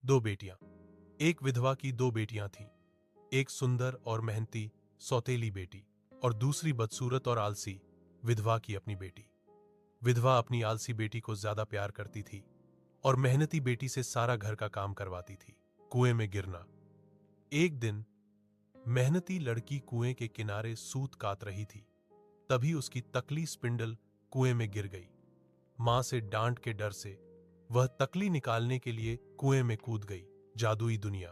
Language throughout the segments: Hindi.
दो बेटियां। एक विधवा की दो बेटियां थीं। एक सुंदर और मेहनती सौतेली बेटी और दूसरी बदसूरत और आलसी विधवा की अपनी बेटी। विधवा अपनी आलसी बेटी को ज्यादा प्यार करती थी और मेहनती बेटी से सारा घर का काम करवाती थी। कुएं में गिरना। एक दिन मेहनती लड़की कुएं के किनारे सूत काट रही थी। तभी उसकी तकली स्पिंडल कुएं में गिर गई। मां से डांट के डर से वह तकली निकालने के लिए कुएं में कूद गई। जादुई दुनिया।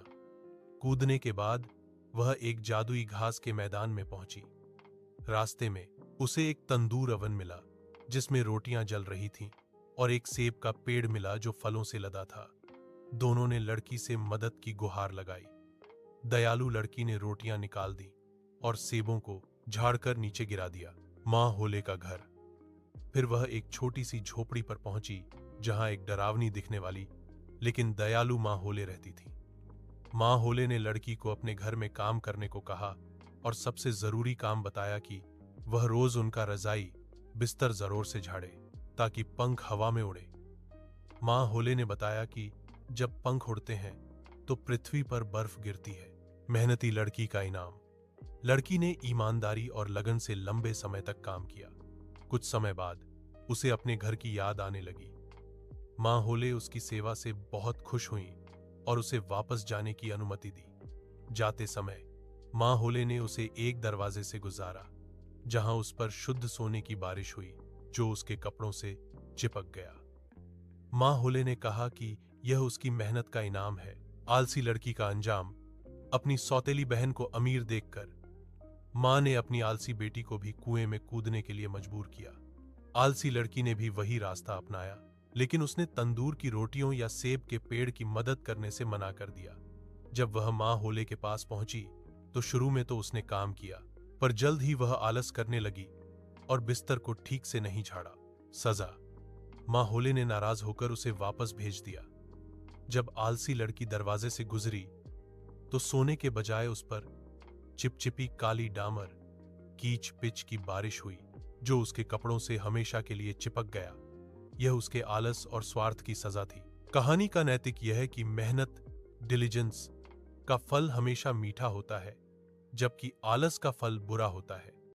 कूदने के बाद वह एक जादुई घास के मैदान में पहुंची। रास्ते में उसे एक तंदूर अवन मिला जिसमें रोटियां जल रही थीं और एक सेब का पेड़ मिला जो फलों से लदा था। दोनों ने लड़की से मदद की गुहार लगाई। दयालु लड़की ने रोटियां निकाल दी और सेबों को झाड़कर नीचे गिरा दिया। मां होले का घर। फिर वह एक छोटी सी झोपड़ी पर पहुंची जहां एक डरावनी दिखने वाली लेकिन दयालु मां होले रहती थी। मां होले ने लड़की को अपने घर में काम करने को कहा और सबसे जरूरी काम बताया कि वह रोज उनका रजाई बिस्तर जरूर से झाड़े ताकि पंख हवा में उड़े। मां होले ने बताया कि जब पंख उड़ते हैं तो पृथ्वी पर बर्फ गिरती है। मेहनती लड़की का इनाम। लड़की ने ईमानदारी और लगन से लंबे समय तक काम किया। कुछ समय बाद उसे अपने घर की याद आने लगी। मां होले उसकी सेवा से बहुत खुश हुई और उसे वापस जाने की अनुमति दी। जाते समय मां होले ने उसे एक दरवाजे से गुजारा जहां उस पर शुद्ध सोने की बारिश हुई जो उसके कपड़ों से चिपक गया। मां होले ने कहा कि यह उसकी मेहनत का इनाम है। आलसी लड़की का अंजाम। अपनी सौतेली बहन को अमीर देखकर मां ने अपनी आलसी बेटी को भी कुएं में कूदने के लिए मजबूर किया। आलसी लड़की ने भी वही रास्ता अपनाया लेकिन उसने तंदूर की रोटियों या सेब के पेड़ की मदद करने से मना कर दिया। जब वह मां होले के पास पहुंची तो शुरू में तो उसने काम किया पर जल्द ही वह आलस करने लगी और बिस्तर को ठीक से नहीं झाड़ा। सजा। मां होले ने नाराज होकर उसे वापस भेज दिया। जब आलसी लड़की दरवाजे से गुजरी तो सोने के बजाय उस पर चिपचिपी काली डामर कीच पिच की बारिश हुई जो उसके कपड़ों से हमेशा के लिए चिपक गया। यह उसके आलस और स्वार्थ की सजा थी। कहानी का नैतिक यह है कि मेहनत डिलिजेंस का फल हमेशा मीठा होता है जबकि आलस का फल बुरा होता है।